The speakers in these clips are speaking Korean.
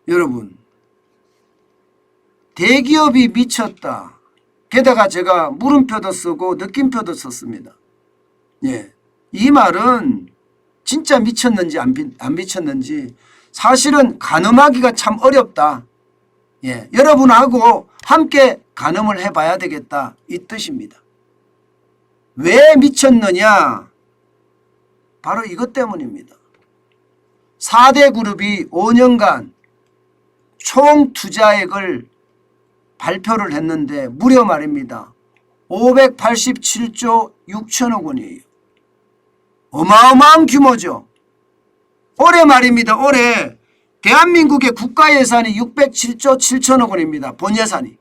여러분, 대기업이 미쳤다. 게다가 제가 물음표도 쓰고 느낌표도 썼습니다. 예, 이 말은 진짜 미쳤는지 안 미쳤는지 사실은 가늠하기가 참 어렵다. 예, 여러분하고 함께 가늠을 해봐야 되겠다, 이 뜻입니다. 왜 미쳤느냐? 바로 이것 때문입니다. 4대 그룹이 5년간 총 투자액을 발표를 했는데 무려 말입니다. 587조 6천억 원이에요. 어마어마한 규모죠. 올해 말입니다. 올해 대한민국의 국가 예산이 607조 7천억 원입니다. 본 예산이.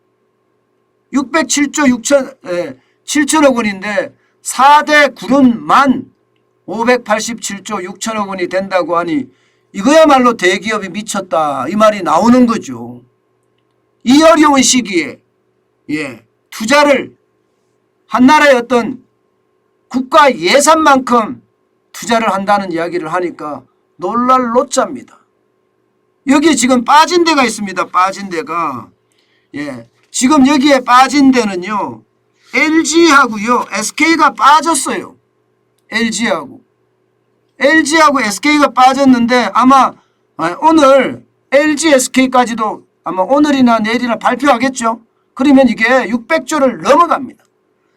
607조 7천억 원인데 4대 그룹만 587조 6천억 원이 된다고 하니 이거야말로 대기업이 미쳤다, 이 말이 나오는 거죠. 이 어려운 시기에 투자를 한 나라의 어떤 국가 예산만큼 투자를 한다는 이야기를 하니까 놀랄 노자입니다. 여기 지금 빠진 데가 있습니다. 빠진 데가. 지금 여기에 빠진 데는요, LG하고요, SK가 빠졌어요. LG하고 SK가 빠졌는데 아마 오늘 LG, SK까지도 아마 오늘이나 내일이나 발표하겠죠. 그러면 이게 600조를 넘어갑니다.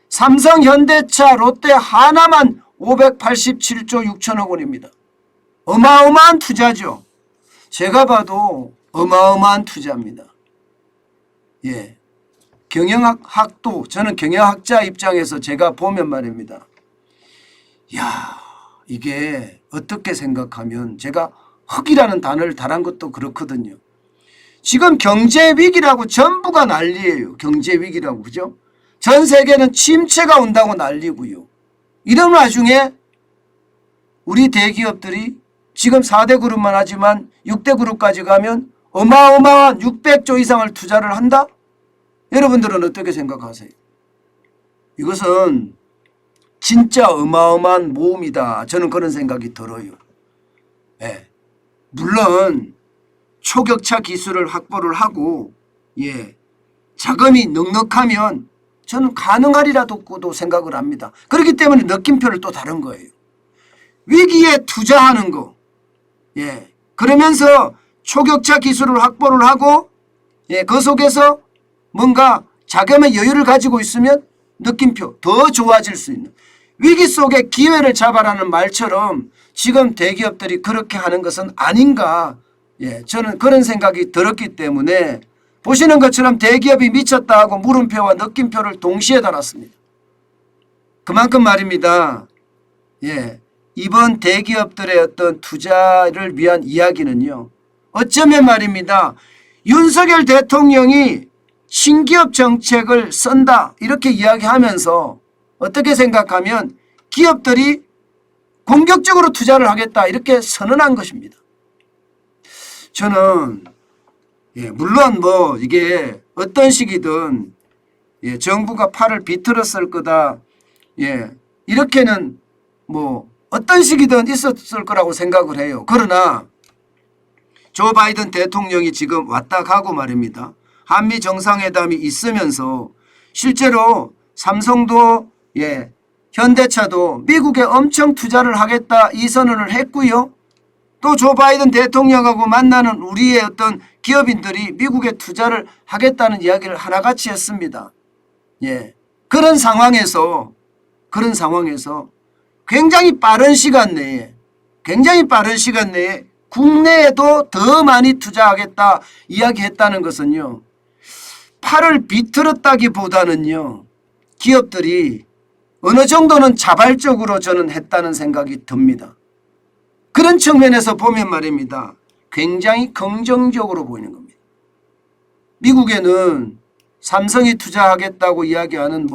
삼성, 현대차, 롯데 하나만 587조 6천억 원입니다. 어마어마한 투자죠. 제가 봐도 어마어마한 투자입니다. 경영학도, 저는 경영학자 입장에서 제가 보면 말입니다. 이게 어떻게 생각하면, 제가 흑이라는 단어를 달한 것도 그렇거든요. 지금 경제위기라고 전부가 난리예요. 경제위기라고, 그죠? 전 세계는 침체가 온다고 난리고요. 이런 와중에 우리 대기업들이 지금 4대 그룹만 하지만 6대 그룹까지 가면 어마어마한 600조 이상을 투자를 한다? 여러분들은 어떻게 생각하세요? 이것은 진짜 어마어마한 모험이다, 저는 그런 생각이 들어요. 물론 초격차 기술을 확보를 하고 자금이 넉넉하면 저는 가능하리라고 생각을 합니다. 그렇기 때문에 느낌표를 또 다른 거예요. 위기에 투자하는 거, 그러면서 초격차 기술을 확보를 하고 그 속에서 뭔가 자금의 여유를 가지고 있으면 느낌표 더 좋아질 수 있는, 위기 속에 기회를 잡아라는 말처럼 지금 대기업들이 그렇게 하는 것은 아닌가, 저는 그런 생각이 들었기 때문에 보시는 것처럼 대기업이 미쳤다 하고 물음표와 느낌표를 동시에 달았습니다. 그만큼 말입니다. 이번 대기업들의 어떤 투자를 위한 이야기는요, 어쩌면 말입니다, 윤석열 대통령이 신기업 정책을 쓴다 이렇게 이야기하면서 어떻게 생각하면 기업들이 공격적으로 투자를 하겠다 이렇게 선언한 것입니다. 저는 물론 이게 어떤 식이든 정부가 팔을 비틀었을 거다, 이렇게는 어떤 식이든 있었을 거라고 생각을 해요. 그러나 조 바이든 대통령이 지금 왔다 가고 말입니다. 한미 정상회담이 있으면서 실제로 삼성도 현대차도 미국에 엄청 투자를 하겠다 이 선언을 했고요. 또 조 바이든 대통령하고 만나는 우리의 어떤 기업인들이 미국에 투자를 하겠다는 이야기를 하나같이 했습니다. 그런 상황에서 굉장히 빠른 시간 내에 국내에도 더 많이 투자하겠다 이야기했다는 것은요, 팔을 비틀었다기보다는요, 기업들이 어느 정도는 자발적으로 저는 했다는 생각이 듭니다. 그런 측면에서 보면 말입니다, 굉장히 긍정적으로 보이는 겁니다. 미국에는 삼성이 투자하겠다고 이야기하는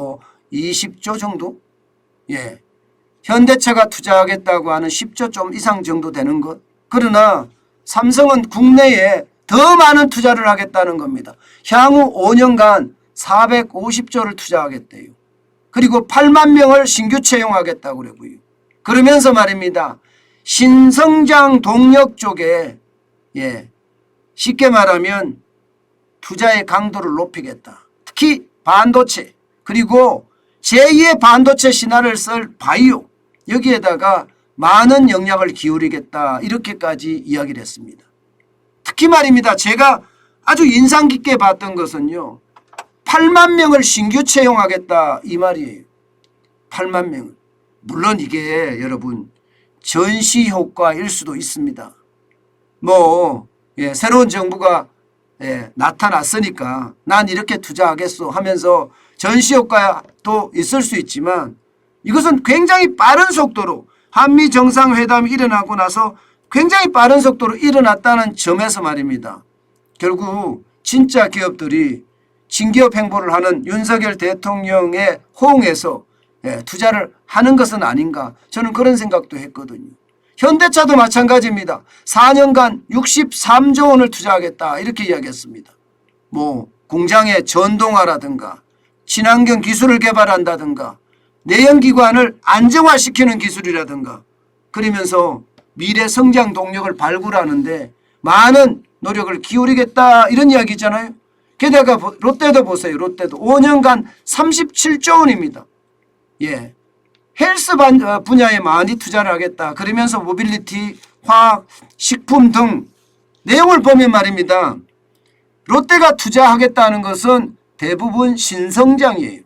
20조 정도? 현대차가 투자하겠다고 하는 10조 좀 이상 정도 되는 것. 그러나 삼성은 국내에 더 많은 투자를 하겠다는 겁니다. 향후 5년간 450조를 투자하겠대요. 그리고 8만 명을 신규 채용하겠다고 그러고요. 그러면서 말입니다, 신성장 동력 쪽에 쉽게 말하면 투자의 강도를 높이겠다. 특히 반도체 그리고 제2의 반도체 신화를 쓸 바이오 여기에다가 많은 영향을 기울이겠다 이렇게까지 이야기를 했습니다. 특히 말입니다. 제가 아주 인상 깊게 봤던 것은요. 8만 명을 신규 채용하겠다 이 말이에요. 8만 명을. 물론 이게 여러분 전시 효과일 수도 있습니다. 새로운 정부가 나타났으니까 난 이렇게 투자하겠소 하면서 전시 효과도 있을 수 있지만 이것은 굉장히 빠른 속도로 한미 정상회담이 일어나고 나서 굉장히 빠른 속도로 일어났다는 점에서 말입니다. 결국 진짜 기업들이 친기업 행보를 하는 윤석열 대통령의 호응에서 투자를 하는 것은 아닌가 저는 그런 생각도 했거든요. 현대차도 마찬가지입니다. 4년간 63조 원을 투자하겠다 이렇게 이야기했습니다. 공장의 전동화라든가 친환경 기술을 개발한다든가 내연기관을 안정화시키는 기술이라든가 그러면서 미래 성장 동력을 발굴하는데 많은 노력을 기울이겠다 이런 이야기잖아요. 게다가 롯데도 보세요. 롯데도 5년간 37조 원입니다. 헬스 분야에 많이 투자를 하겠다. 그러면서 모빌리티, 화학, 식품 등 내용을 보면 말입니다. 롯데가 투자하겠다는 것은 대부분 신성장이에요.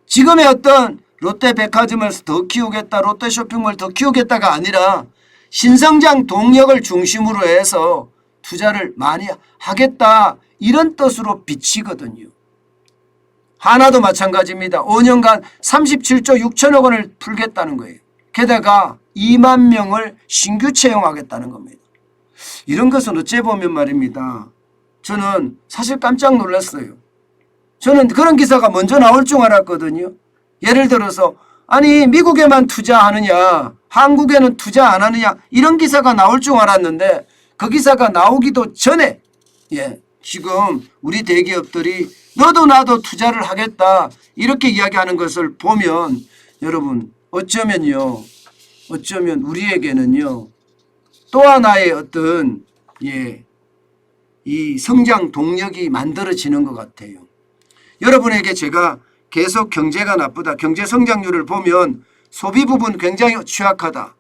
지금의 어떤 롯데백화점을 더 키우겠다, 롯데쇼핑몰 더 키우겠다가 아니라 신성장 동력을 중심으로 해서 투자를 많이 하겠다 이런 뜻으로 비치거든요. 하나도 마찬가지입니다. 5년간 37조 6천억 원을 풀겠다는 거예요. 게다가 2만 명을 신규 채용하겠다는 겁니다. 이런 것은 어째 보면 말입니다. 저는 사실 깜짝 놀랐어요. 저는 그런 기사가 먼저 나올 줄 알았거든요. 예를 들어서 아니 미국에만 투자하느냐 한국에는 투자 안 하느냐 이런 기사가 나올 줄 알았는데 그 기사가 나오기도 전에 지금 우리 대기업들이 너도 나도 투자를 하겠다 이렇게 이야기하는 것을 보면 여러분 어쩌면 우리에게는요 또 하나의 어떤 이 성장 동력이 만들어지는 것 같아요. 여러분에게 제가 계속 경제가 나쁘다 경제 성장률을 보면 소비 부분 굉장히 취약하다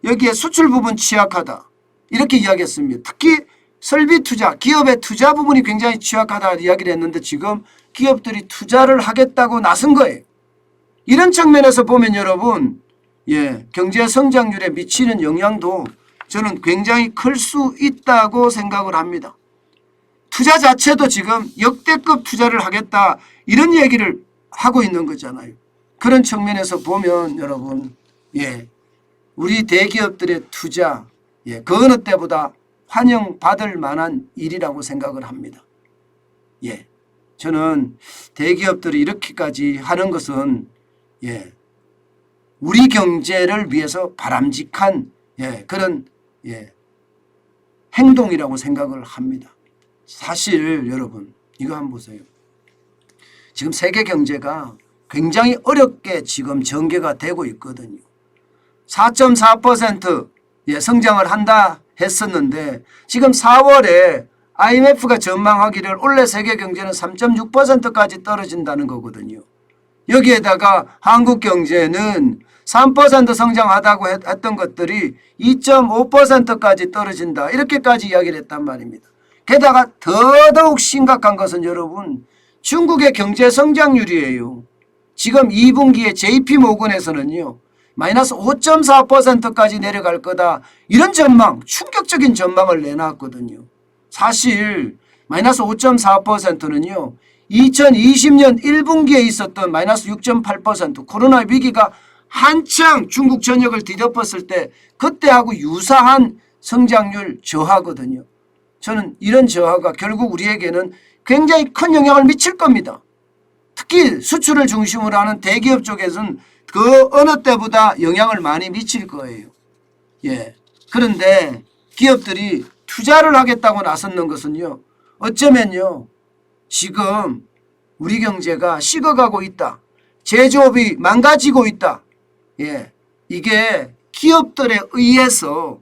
여기에 수출 부분 취약하다 이렇게 이야기했습니다. 특히 설비 투자 기업의 투자 부분이 굉장히 취약하다 이야기를 했는데 지금 기업들이 투자를 하겠다고 나선 거예요. 이런 측면에서 보면 여러분 경제 성장률에 미치는 영향도 저는 굉장히 클 수 있다고 생각을 합니다. 투자 자체도 지금 역대급 투자를 하겠다 이런 얘기를 하고 있는 거잖아요. 그런 측면에서 보면 여러분 우리 대기업들의 투자 그 어느 때보다 환영받을 만한 일이라고 생각을 합니다. 저는 대기업들이 이렇게까지 하는 것은 우리 경제를 위해서 바람직한 그런 행동이라고 생각을 합니다. 사실 여러분 이거 한번 보세요. 지금 세계 경제가 굉장히 어렵게 지금 전개가 되고 있거든요. 4.4% 성장을 한다 했었는데 지금 4월에 IMF가 전망하기를 올해 세계 경제는 3.6%까지 떨어진다는 거거든요. 여기에다가 한국 경제는 3% 성장하다고 했던 것들이 2.5%까지 떨어진다 이렇게까지 이야기를 했단 말입니다. 게다가 더더욱 심각한 것은 여러분 중국의 경제 성장률이에요. 지금 2분기에 JP모건에서는요. 마이너스 5.4%까지 내려갈 거다. 이런 전망, 충격적인 전망을 내놨거든요. 사실 마이너스 5.4%는요. 2020년 1분기에 있었던 마이너스 6.8% 코로나 위기가 한창 중국 전역을 뒤덮었을 때 그때하고 유사한 성장률 저하거든요. 저는 이런 저하가 결국 우리에게는 굉장히 큰 영향을 미칠 겁니다. 특히 수출을 중심으로 하는 대기업 쪽에서는 그 어느 때보다 영향을 많이 미칠 거예요. 그런데 기업들이 투자를 하겠다고 나섰는 것은요. 어쩌면요. 지금 우리 경제가 식어가고 있다. 제조업이 망가지고 있다. 이게 기업들에 의해서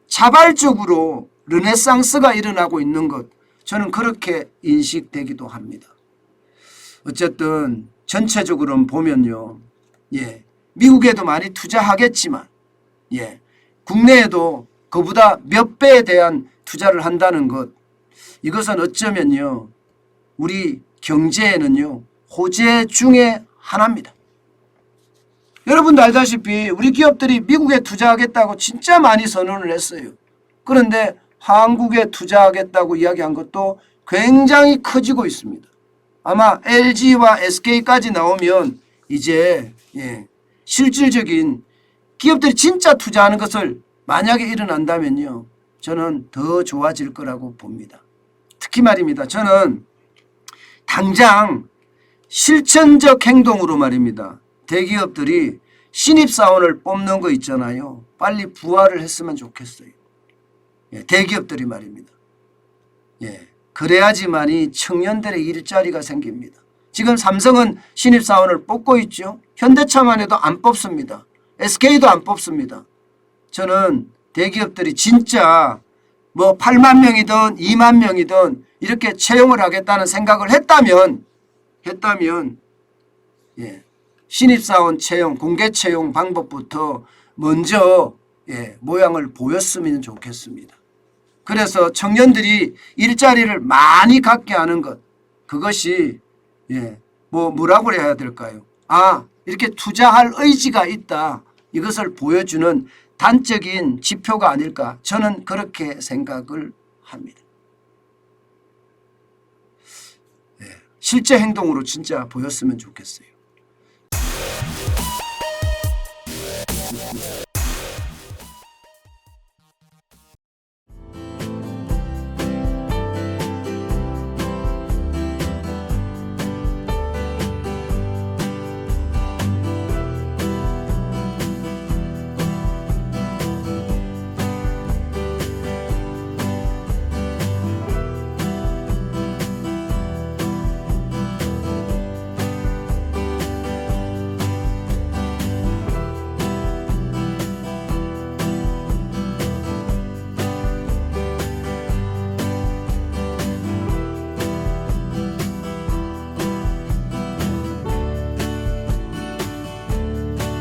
자발적으로 르네상스가 일어나고 있는 것, 저는 그렇게 인식되기도 합니다. 어쨌든 전체적으로 보면요, 예, 미국에도 많이 투자하겠지만, 예, 국내에도 그보다 몇 배에 대한 투자를 한다는 것, 이것은 어쩌면요, 우리 경제에는요, 호재 중에 하나입니다. 여러분도 알다시피 우리 기업들이 미국에 투자하겠다고 진짜 많이 선언을 했어요. 그런데 한국에 투자하겠다고 이야기한 것도 굉장히 커지고 있습니다. 아마 LG와 SK까지 나오면 이제 실질적인 기업들이 진짜 투자하는 것을 만약에 일어난다면요, 저는 더 좋아질 거라고 봅니다. 특히 말입니다. 저는 당장 실천적 행동으로 말입니다. 대기업들이 신입사원을 뽑는 거 있잖아요. 빨리 부활을 했으면 좋겠어요. 대기업들이 말입니다. 그래야지만이 청년들의 일자리가 생깁니다. 지금 삼성은 신입사원을 뽑고 있죠. 현대차만 해도 안 뽑습니다. SK도 안 뽑습니다. 저는 대기업들이 진짜 뭐 8만 명이든 2만 명이든 이렇게 채용을 하겠다는 생각을 했다면 신입사원 채용, 공개 채용 방법부터 먼저 모양을 보였으면 좋겠습니다. 그래서 청년들이 일자리를 많이 갖게 하는 것, 그것이 뭐라고 해야 될까요? 이렇게 투자할 의지가 있다, 이것을 보여주는 단적인 지표가 아닐까, 저는 그렇게 생각을 합니다. 실제 행동으로 진짜 보였으면 좋겠어요.